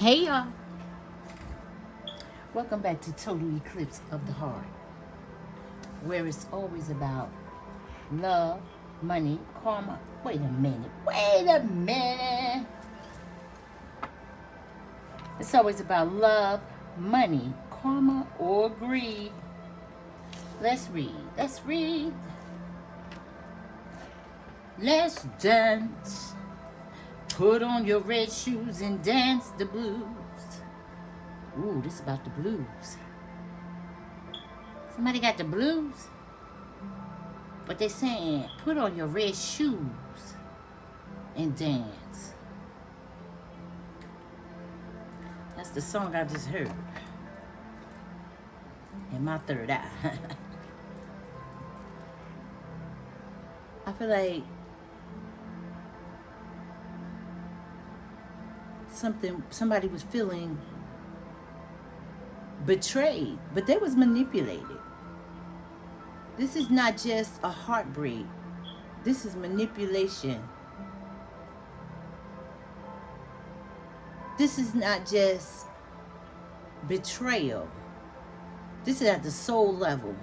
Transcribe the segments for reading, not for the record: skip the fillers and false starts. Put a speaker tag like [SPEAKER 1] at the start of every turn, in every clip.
[SPEAKER 1] Hey y'all, welcome back to Total Eclipse of the Heart, where it's always about love, money, karma. Wait a minute. It's always about love, money, karma, or greed. Let's read. Let's dance. Put on your red shoes and dance the blues. Ooh, this is about the blues. Somebody got the blues? But they saying, put on your red shoes and dance. That's the song I just heard. In my third eye. I feel like somebody was feeling betrayed, but they was manipulated. This is not just a heartbreak. This is manipulation. This is not just betrayal. This is at the soul level.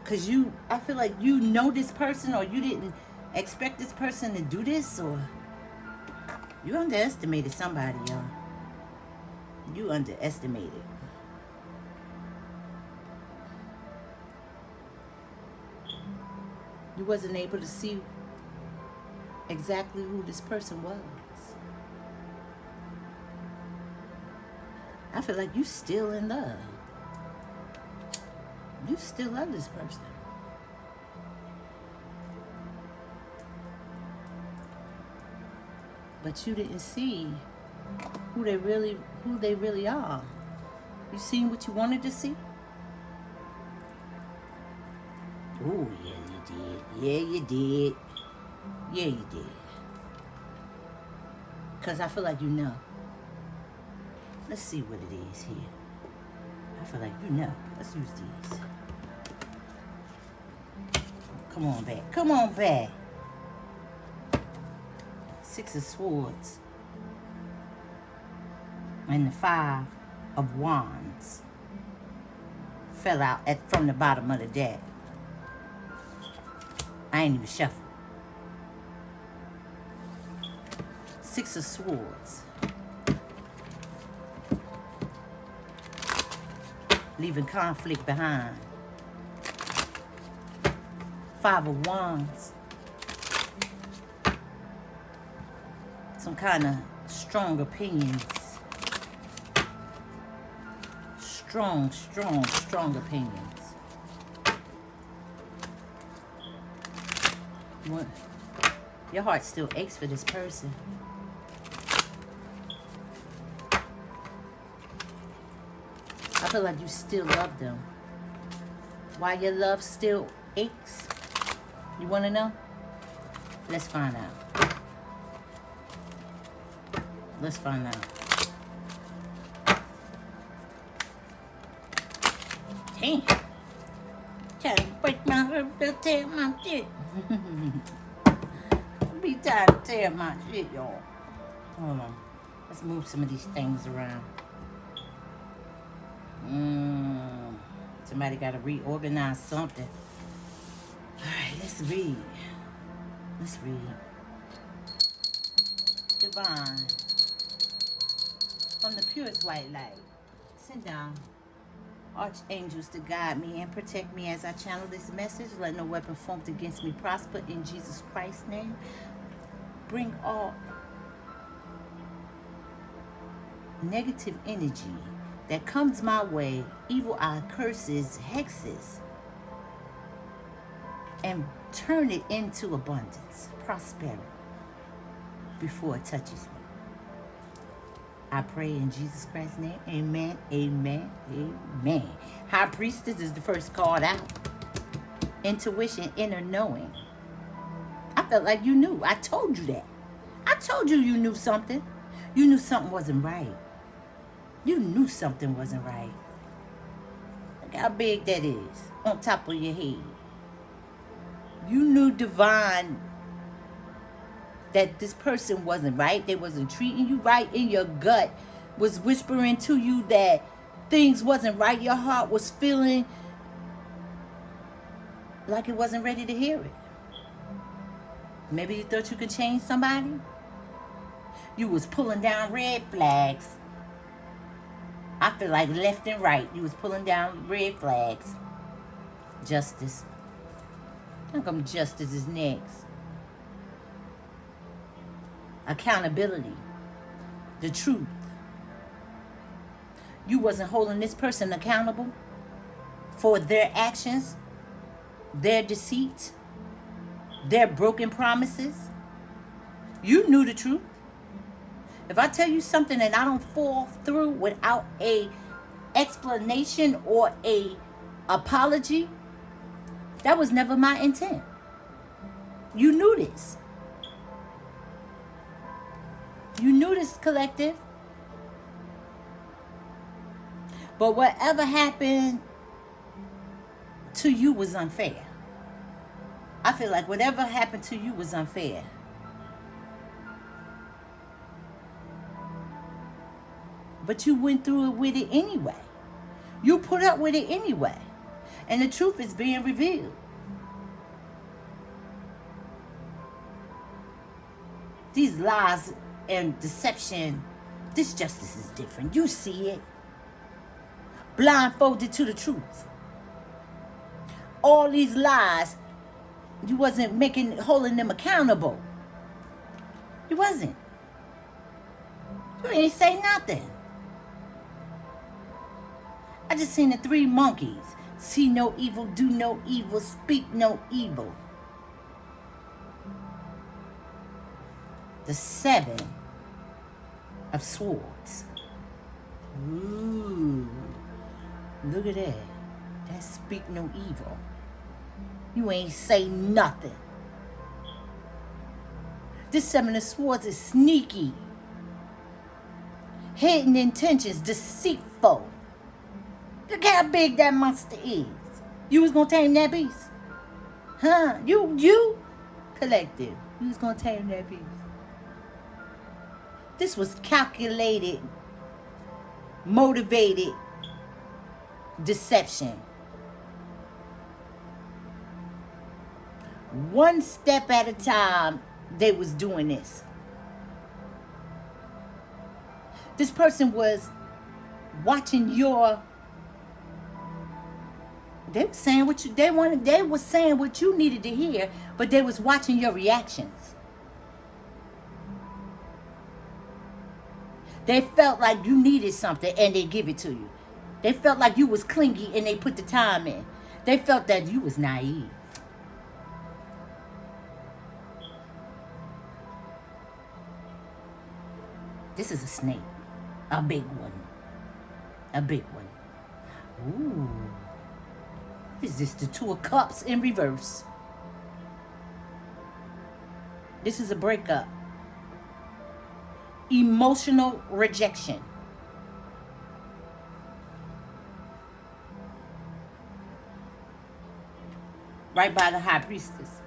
[SPEAKER 1] Because I feel like you know this person, or you didn't expect this person to do this, or you underestimated somebody, y'all. You underestimated. You wasn't able to see exactly who this person was. I feel like you still in love. You still love this person. But you didn't see who they really are. You seen what you wanted to see? Oh, yeah, you did. Yeah, you did. Yeah, you did. Because I feel like you know. Let's see what it is here. I feel like you know. Let's use these. Come on back. Come on back. Six of Swords. And the Five of Wands fell out from the bottom of the deck. I ain't even shuffle. Six of Swords. Leaving conflict behind. Five of Wands. Some kind of strong opinions. Strong opinions. What? Your heart still aches for this person. I feel like you still love them. Why your love still aches? You want to know? Let's find out. Let's find out. Damn. Trying to break my heart to tear my shit. Be tired to tear my shit, y'all. Hold on. Let's move some of these things around. Somebody got to reorganize something. All right, let's read. Let's read. Divine. From the purest white light. Send down archangels to guide me and protect me as I channel this message. Let no weapon formed against me prosper in Jesus Christ's name. Bring all negative energy that comes my way, evil eye, curses, hexes, and turn it into abundance, prosperity, before it touches me. I pray in Jesus Christ's name. Amen, amen, amen. High Priestess is the first card out. Intuition, inner knowing. I felt like you knew. I told you that. I told you knew something. You knew something wasn't right. You knew something wasn't right. Look how big that is on top of your head. You knew divine that this person wasn't right, they wasn't treating you right, in your gut was whispering to you that things wasn't right, your heart was feeling like it wasn't ready to hear it. Maybe you thought you could change somebody. You was pulling down red flags. I feel like left and right, you was pulling down red flags. Justice. How come justice is next? Accountability. The truth. You wasn't holding this person accountable for their actions, their deceit, their broken promises. You knew the truth. If I tell you something and I don't fall through without a explanation or a apology, that was never my intent. You knew this. You knew this, collective. But whatever happened to you was unfair. I feel like whatever happened to you was unfair. But you went through it with it anyway. You put up with it anyway. And the truth is being revealed. These lies and deception, this justice is different. You see it. Blindfolded to the truth. All these lies, you wasn't holding them accountable. You wasn't. You ain't say nothing. I just seen the 3 monkeys. See no evil, do no evil, speak no evil. The 7 of swords. Ooh. Look at that. That speak no evil. You ain't say nothing. This 7 of swords is sneaky. Hidden intentions, deceitful. Look how big that monster is. You was gonna tame that beast? Huh? You collective. You was gonna tame that beast. This was calculated, motivated deception. One step at a time, they was doing this. This person was watching your. They were saying what you they wanted. They were saying what you needed to hear, but they was watching your reactions. They felt like you needed something and they give it to you. They felt like you was clingy and they put the time in. They felt that you was naive. This is a snake. A big one. A big one. Ooh. Is this the 2 of Cups in reverse? This is a breakup. Emotional rejection. Right by the High Priestess.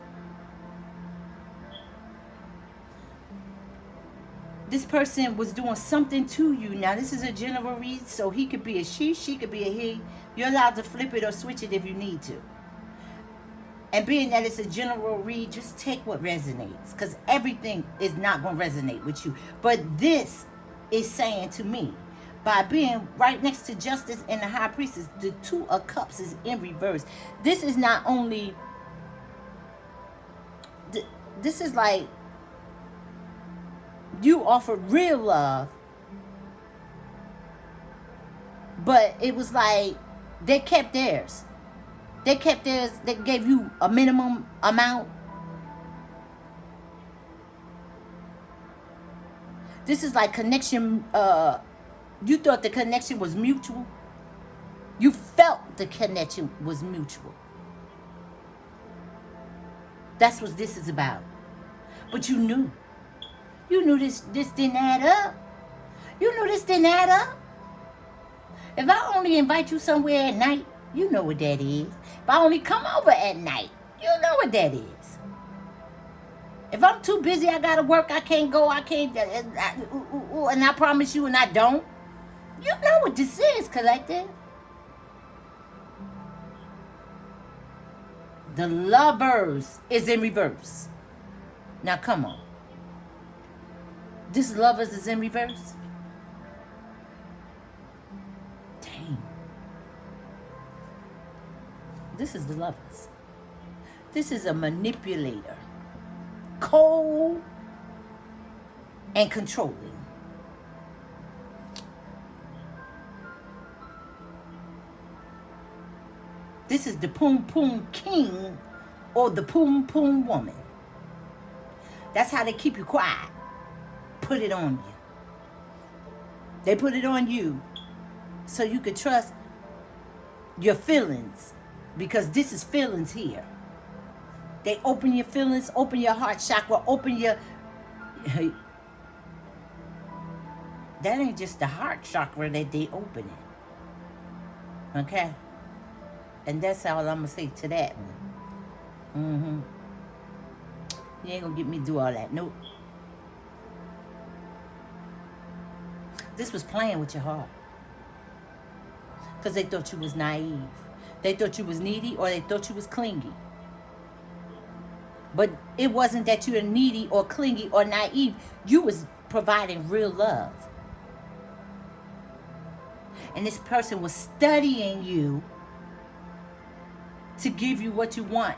[SPEAKER 1] This person was doing something to you. Now, this is a general read, so he could be a she could be a he. You're allowed to flip it or switch it if you need to. And being that it's a general read, just take what resonates, because everything is not going to resonate with you. But this is saying to me, by being right next to Justice and the High Priestess, the 2 of Cups is in reverse. This is not only... This is like... You offered real love, but it was like they kept theirs. They kept theirs. They gave you a minimum amount. This is like connection. You thought the connection was mutual. You felt the connection was mutual. That's what this is about. But you knew. You knew this didn't add up. You knew this didn't add up. If I only invite you somewhere at night, you know what that is. If I only come over at night, you know what that is. If I'm too busy, I gotta work, I can't go, I can't, and I promise you, and I don't. You know what this is, collective. The lovers is in reverse. Now, come on. This lovers is in reverse? Dang. This is the lovers. This is a manipulator. Cold and controlling. This is the Poom Poom King or the Poom Poom Woman. That's how they keep you quiet. Put it on you. They put it on you so you can trust your feelings, because this is feelings here. They open your feelings, open your heart chakra, open your... That ain't just the heart chakra that they open it. Okay? And that's all I'm going to say to that one. You ain't going to get me to do all that. Nope. This was playing with your heart. Because they thought you was naive. They thought you was needy, or they thought you was clingy. But it wasn't that you were needy or clingy or naive. You was providing real love. And this person was studying you to give you what you want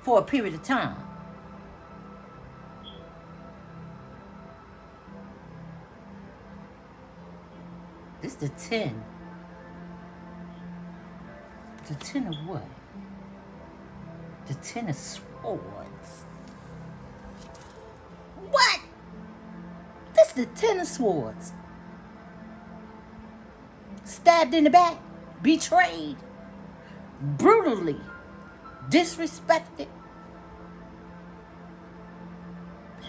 [SPEAKER 1] for a period of time. This is the 10. The 10 of what? The 10 of Swords. What? This is the 10 of Swords. Stabbed in the back. Betrayed. Brutally. Disrespected.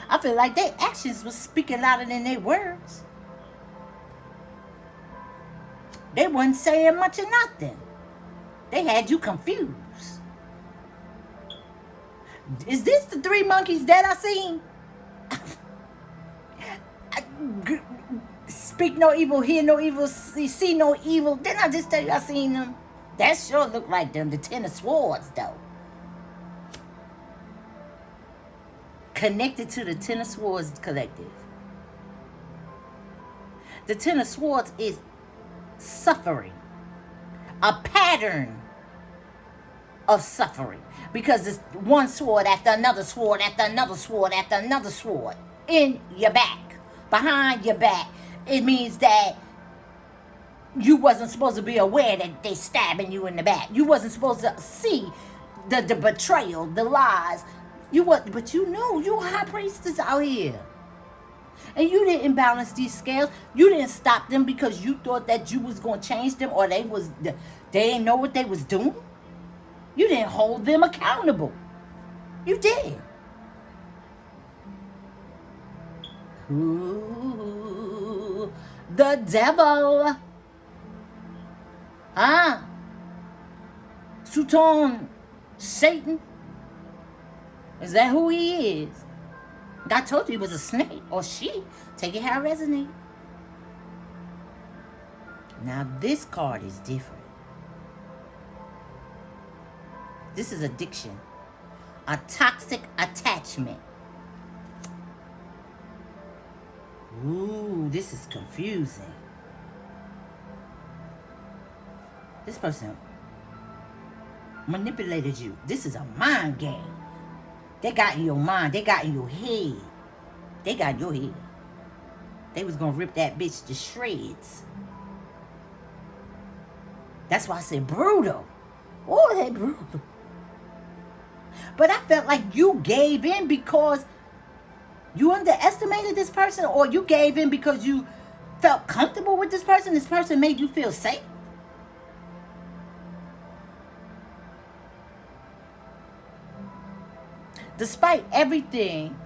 [SPEAKER 1] I feel like their actions was speaking louder than their words. They wasn't saying much of nothing. They had you confused. Is this the 3 monkeys that I seen? Speak no evil, hear no evil, see no evil. Didn't I just tell you I seen them? That sure look like them, the 10 of Swords, though. Connected to the 10 of Swords collective. The 10 of Swords is suffering. A pattern of suffering. Because it's one sword after another sword after another sword after another sword in your back, behind your back. It means that you wasn't supposed to be aware that they stabbing you in the back. You wasn't supposed to see the betrayal, the lies. But you know, you high priestess out here. And you didn't balance these scales. You didn't stop them because you thought that you was going to change them, or they didn't know what they was doing. You didn't hold them accountable. You did. Ooh, the devil. Satan. Satan. Is that who he is? I told you he was a snake, or she. Take it how it resonates. Now this card is different. This is addiction. A toxic attachment. Ooh, this is confusing. This person manipulated you. This is a mind game. They got in your mind. They got in your head. They got in your head. They was going to rip that bitch to shreds. That's why I said brutal. Oh, they brutal. But I felt like you gave in because you underestimated this person, or you gave in because you felt comfortable with this person. This person made you feel safe. Despite everything,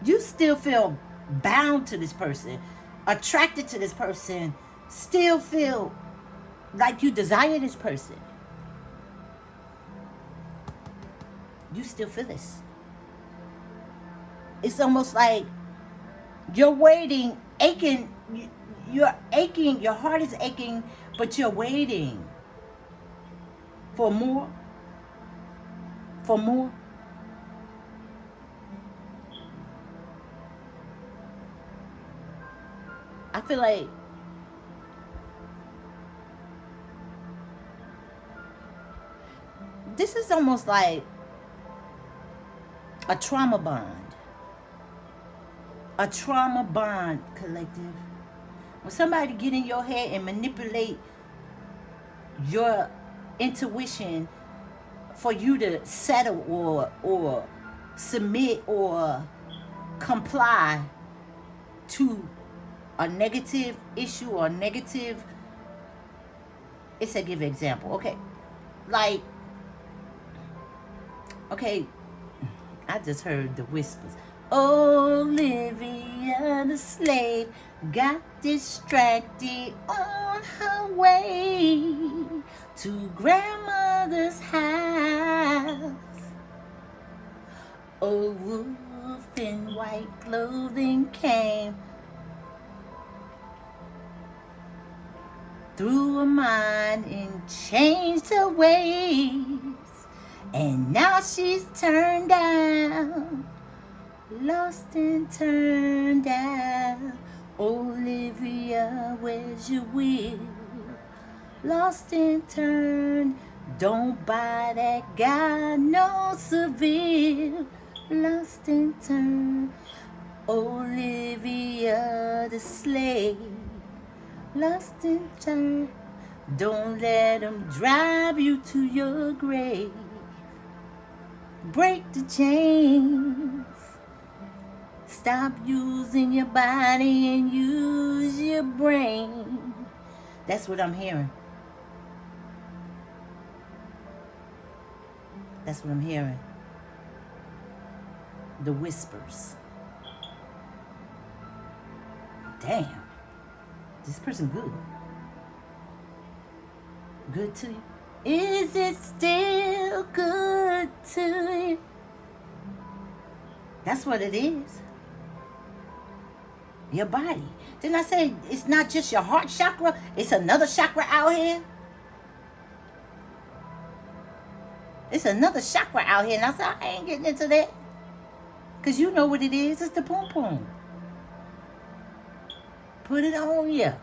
[SPEAKER 1] you still feel bound to this person, attracted to this person, still feel like you desire this person. you still feel this. It's almost like you're waiting, aching. You're aching. Your heart is aching, but you're waiting for more. For more. I feel like this is almost like a trauma bond. A trauma bond, collective. When somebody get in your head and manipulate your intuition for you to settle or submit or comply to a negative issue or negative, it's a give example. Okay. Like, okay, I just heard the whispers. Olivia the slave got distracted on her way to grandmother's house. A wolf in white clothing came through her mind and changed her ways. And now she's turned down, lost and turned down. Olivia, where's your will? Lost and turned. Don't buy that guy no Seville. Lost and turned. Olivia the slave. Lost and turned. Don't let him drive you to your grave. Break the chains. Stop using your body and use your brain. That's what I'm hearing. That's what I'm hearing. The whispers. Damn. This person good. Good to you? Is it still good to you? That's what it is. Your body. Didn't I say it's not just your heart chakra? It's another chakra out here. It's another chakra out here. And I said, I ain't getting into that. Because you know what it is. It's the poom poom. Put it on you.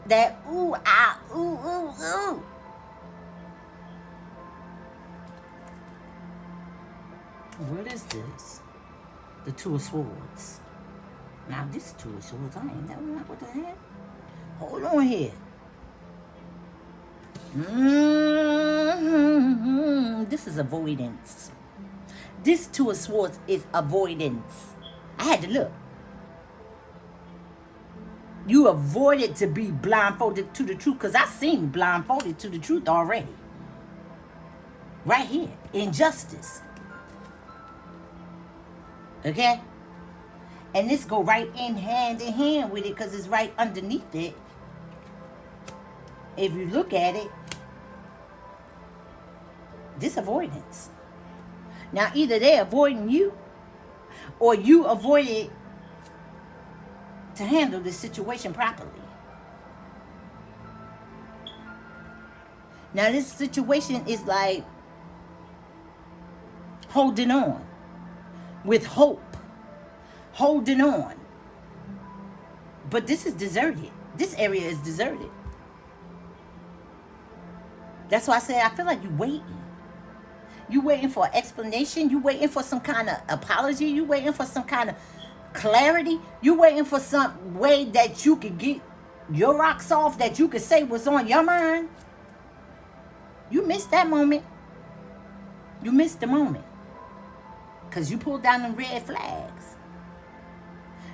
[SPEAKER 1] That ooh, ah, ooh, ooh, ooh. What is this? The Two of Swords. Now this Two of Swords, I ain't never know what the heck. Hold on here. This is avoidance. This Two of Swords is avoidance. I had to look. You avoided to be blindfolded to the truth, because I seen blindfolded to the truth already. Right here. Injustice. Okay? And this go right in hand with it, because it's right underneath it. If you look at it, this avoidance. Now either they're avoiding you, or you avoided to handle the situation properly. Now this situation is like holding on with hope, holding on. But this is deserted. This area is deserted. That's why I say I feel like you're waiting. You waiting for an explanation. You waiting for some kind of apology. You waiting for some kind of clarity. You waiting for some way that you could get your rocks off, that you could say what's on your mind. You missed that moment. You missed the moment. Because you pulled down them red flags.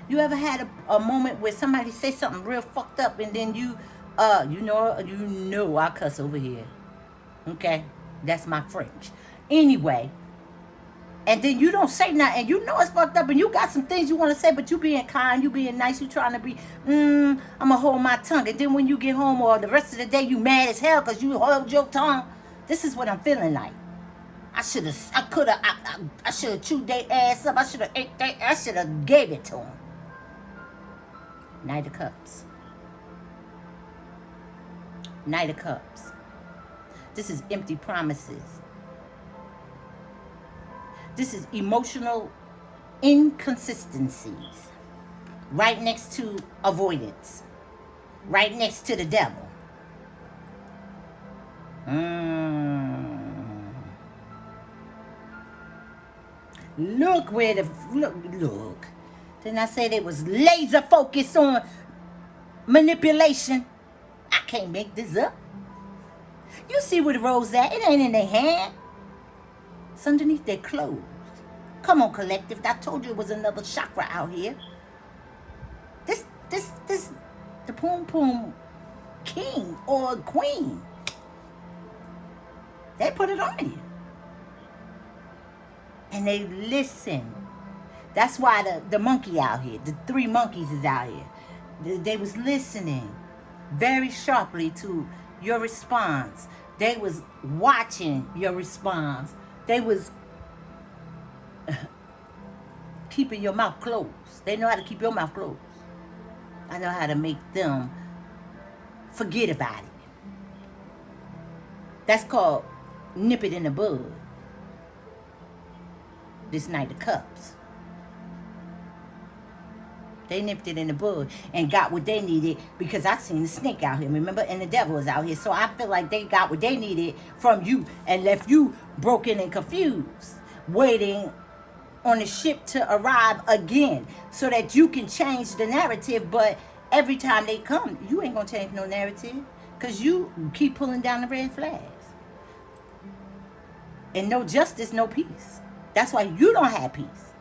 [SPEAKER 1] You ever had a moment where somebody say something real fucked up and then you know I cuss over here. Okay? That's my French. Anyway, and then you don't say nothing, and you know it's fucked up, and you got some things you want to say, but you being kind, you being nice, you trying to be, I'm going to hold my tongue. And then when you get home or the rest of the day, you mad as hell because you hold your tongue. This is what I'm feeling like. I should have chewed their ass up. I should have ate their, I should have gave it to them. Knight of Cups. Knight of Cups. This is empty promises. This is emotional inconsistencies. Right next to avoidance. Right next to the devil. Look where the look. Didn't I say they was laser focused on manipulation? I can't make this up. You see where the rose at? It ain't in their hand. It's underneath their clothes. Come on, collective. I told you it was another chakra out here. This, the Poom Poom king or queen. They put it on you. And they listen. That's why the monkey out here, the 3 monkeys is out here. They was listening very sharply to your response. They was watching your response. They was keeping your mouth closed. They know how to keep your mouth closed. I know how to make them forget about it. That's called nip it in the bud. This Knight of Cups. They nipped it in the bud and got what they needed, because I seen the snake out here, remember? And the devil was out here. So I feel like they got what they needed from you and left you broken and confused, waiting on the ship to arrive again so that you can change the narrative. But every time they come, you ain't gonna change no narrative, because you keep pulling down the red flags. And no justice, no peace. That's why you don't have peace.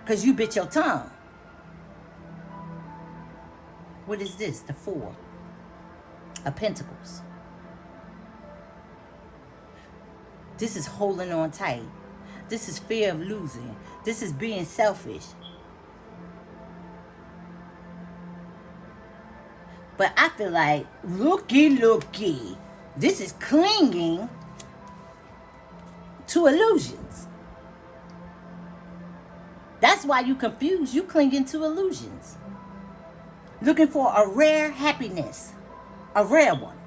[SPEAKER 1] Because you bit your tongue. What is this? The 4 of Pentacles. This is holding on tight. This is fear of losing. This is being selfish. But I feel like, looky. This is clinging to illusions. That's why you confused. You clinging to illusions. Looking for a rare happiness. A rare one.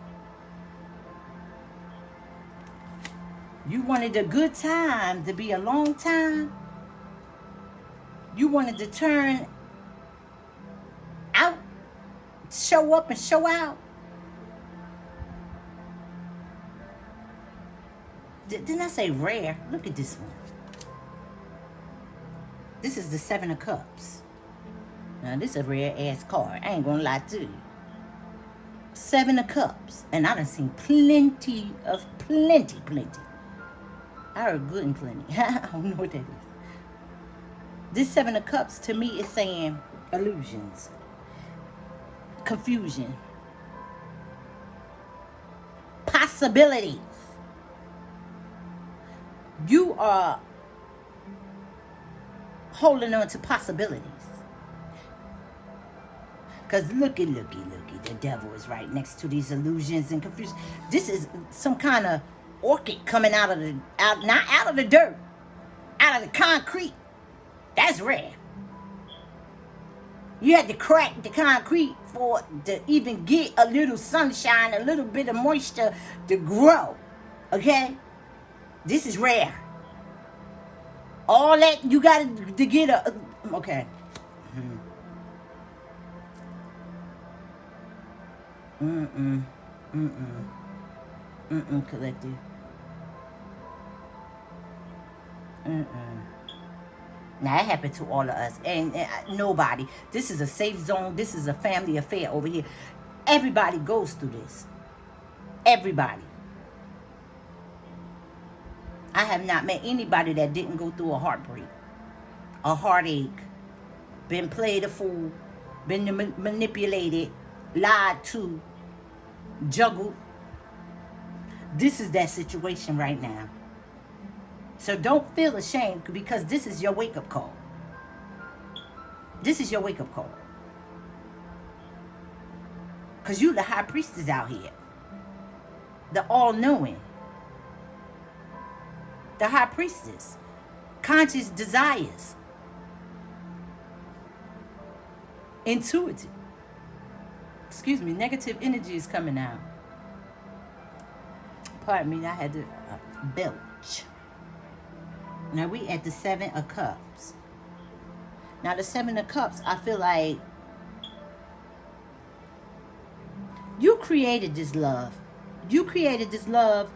[SPEAKER 1] You wanted a good time to be a long time. You wanted to turn out, show up and show out. Didn't I say rare? Look at this one. This is the 7 of Cups. Now, this is a rare ass card. I ain't gonna lie to you. 7 of Cups. And I done seen plenty. I heard good and plenty. I don't know what that is. This 7 of Cups to me is saying illusions. Confusion. Possibilities. You are holding on to possibilities. Because looky, the devil is right next to these illusions and confusion. This is some kind of orchid coming out of not out of the dirt, out of the concrete. That's rare. You had to crack the concrete for to even get a little sunshine, a little bit of moisture to grow. Okay? This is rare. All that you got to get a... Okay. Collective. Now, that happened to all of us. And nobody. This is a safe zone. This is a family affair over here. Everybody goes through this. Everybody. I have not met anybody that didn't go through a heartbreak, a heartache, been played a fool, been manipulated, lied to, juggled. This is that situation right now. So don't feel ashamed, because this is your wake-up call. This is your wake-up call. Because you the high priestess out here. The all-knowing. The high priestess. Conscious desires. Intuitive. Excuse me, negative energy is coming out. Pardon me, I had to belch. Now we at the 7 of Cups. Now the 7 of Cups, I feel like you created this love. You created this love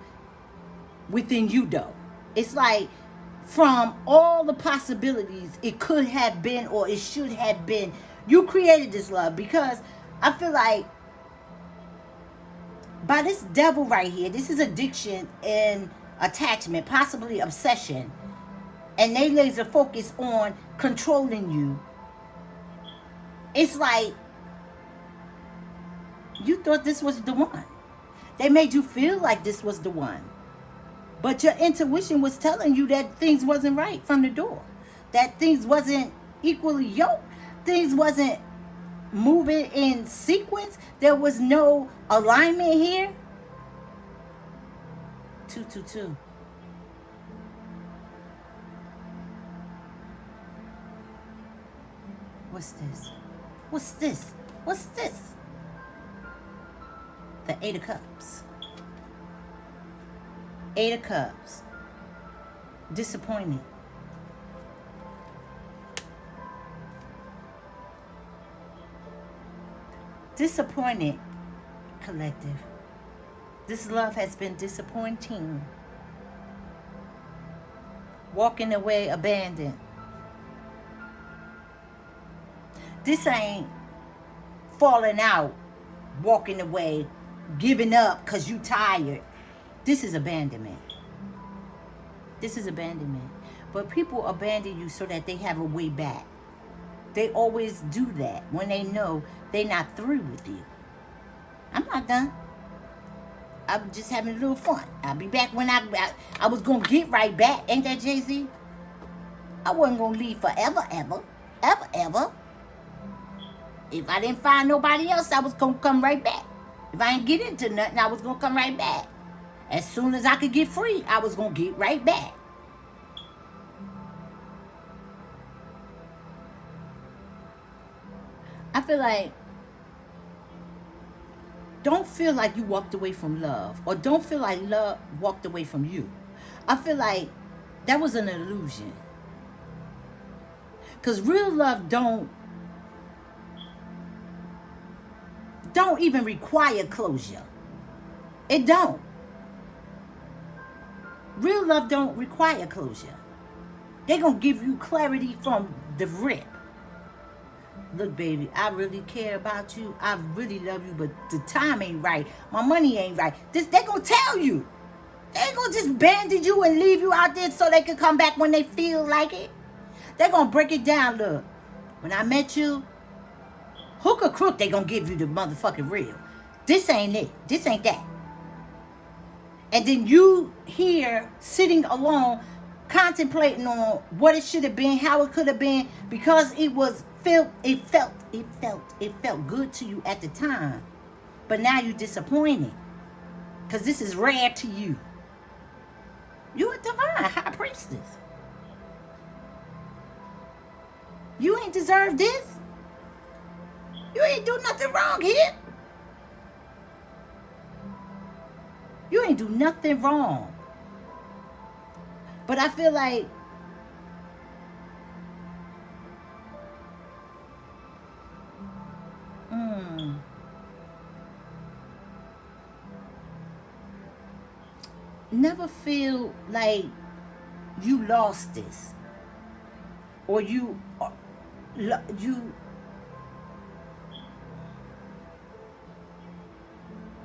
[SPEAKER 1] within you, though. It's like from all the possibilities it could have been or it should have been, you created this love, because I feel like by this devil right here, this is addiction and attachment, possibly obsession, and they laser focus on controlling you. It's like you thought this was the one. They made you feel like this was the one. But your intuition was telling you that things wasn't right from the door. That things wasn't equally yoked. Things wasn't moving in sequence. There was no alignment here. 222. What's this? What's this? What's this? The 8 of Cups. 8 of Cups. Disappointed. Disappointed, collective. This love has been disappointing. Walking away abandoned. This ain't falling out, walking away, giving up because you tired. This is abandonment. This is abandonment. But people abandon you so that they have a way back. They always do that when they know they're not through with you. I'm not done. I'm just having a little fun. I'll be back when I was going to get right back. Ain't that Jay-Z? I wasn't going to leave forever, ever. Ever, ever. If I didn't find nobody else, I was going to come right back. If I didn't get into nothing, I was going to come right back. As soon as I could get free, I was going to get right back. I feel like, don't feel like you walked away from love, or don't feel like love walked away from you. I feel like that was an illusion. Because real love don't even require closure. It don't. Real love don't require closure. They're going to give you clarity from the rip. Look, baby, I really care about you. I really love you, but the time ain't right. My money ain't right. They're going to tell you. They ain't going to just bandage you and leave you out there so they can come back when they feel like it. They're going to break it down. Look, when I met you, hook or crook, they going to give you the motherfucking real. This ain't it. This ain't that. And then you here sitting alone, contemplating on what it should have been, how it could have been, because it felt good to you at the time. But now you're disappointed. Because this is rare to you. You're a divine high priestess. You ain't deserve this. You ain't do nothing wrong here. You ain't do nothing wrong. But I feel like never feel like you lost this, or you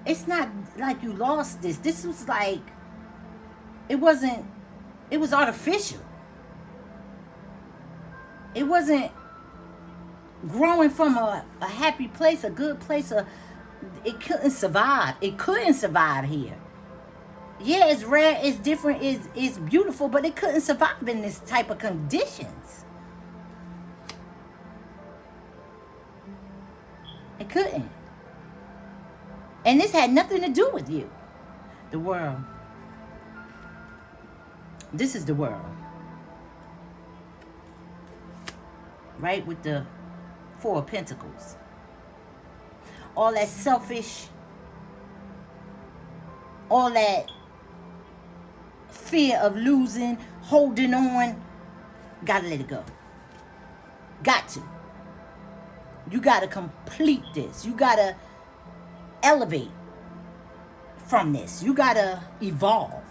[SPEAKER 1] it's not like you lost this. This was like, it was artificial. It wasn't growing from a happy place, a good place. It couldn't survive. It couldn't survive here. Yeah, it's rare, it's different, it's beautiful, but it couldn't survive in this type of conditions. It couldn't. And this had nothing to do with you. The world. This is the world. Right, with the Four of Pentacles. All that selfish, all that fear of losing, holding on, gotta let it go. Got to. You gotta complete this. You gotta elevate from this. You gotta evolve.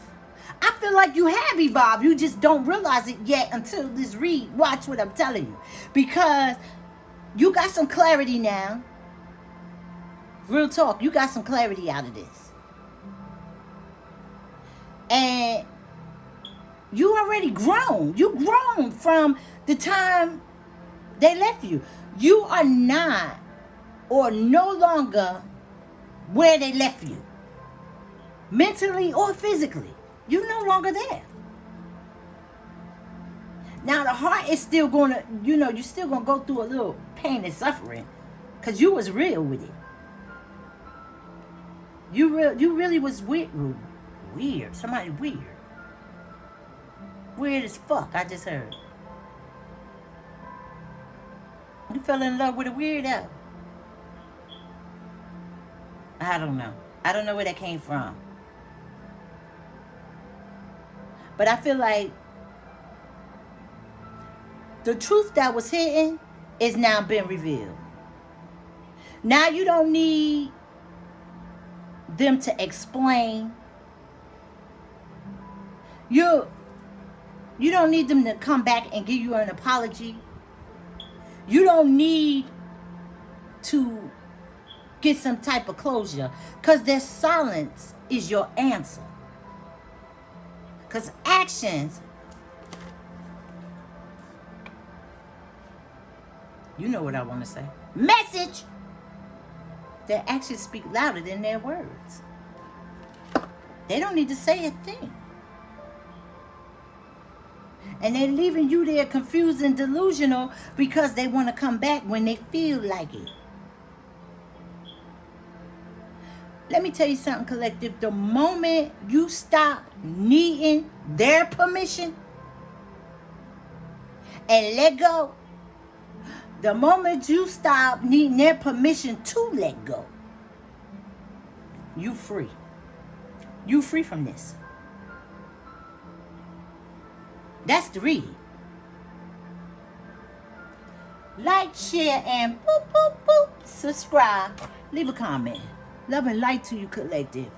[SPEAKER 1] I feel like you have evolved. You just don't realize it yet until this read. Watch what I'm telling you. Because you got some clarity now. Real talk. You got some clarity out of this. And you already grown. You grown from the time they left you. You are not or no longer where they left you. Mentally or physically. You're no longer there. Now the heart is still going to, you're still going to go through a little pain and suffering. Because you was real with it. You really was weird. Somebody weird. Weird as fuck, I just heard. You fell in love with a weirdo. I don't know. I don't know where that came from. But I feel like the truth that was hidden is now being revealed. Now you don't need them to explain. You don't need them to come back and give you an apology. You don't need to get some type of closure, because their silence is your answer. Because actions, you know what I want to say. Message! Their actions speak louder than their words. They don't need to say a thing. And they're leaving you there confused and delusional because they want to come back when they feel like it. Let me tell you something, collective. The moment you stop needing their permission and let go, the moment you stop needing their permission to let go, you free. You free from this. That's the read. Like, share, and boop, boop, boop. Subscribe. Leave a comment. Love and light to you, collective.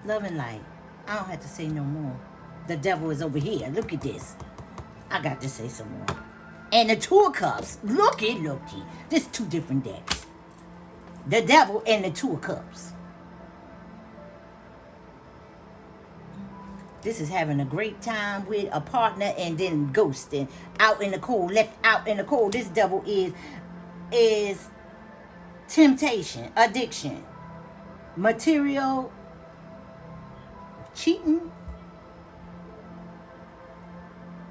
[SPEAKER 1] Love and light. I don't have to say no more. The devil is over here. Look at this. I got to say some more. And the Two of Cups. Looky. This two different decks. The devil and the Two of Cups. This is having a great time with a partner and then ghosting. Out in the cold. Left out in the cold. This devil is temptation. Addiction. Material. Cheating.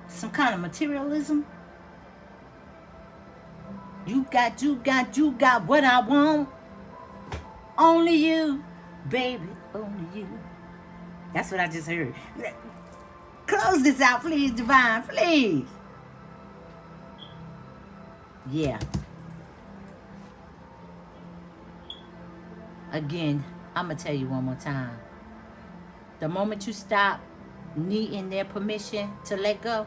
[SPEAKER 1] Some kind of materialism. You got what I want. Only you, baby, only you. That's what I just heard. Close this out, please, Divine, please. Yeah. Again, I'm going to tell you one more time. The moment you stop needing their permission to let go,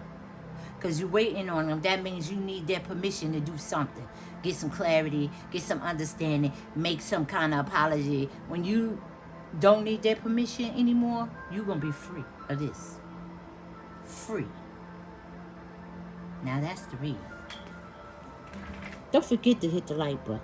[SPEAKER 1] because you're waiting on them, that means you need their permission to do something. Get some clarity, get some understanding, make some kind of apology. When you don't need their permission anymore, you're going to be free of this. Free. Now that's the read. Don't forget to hit the like button.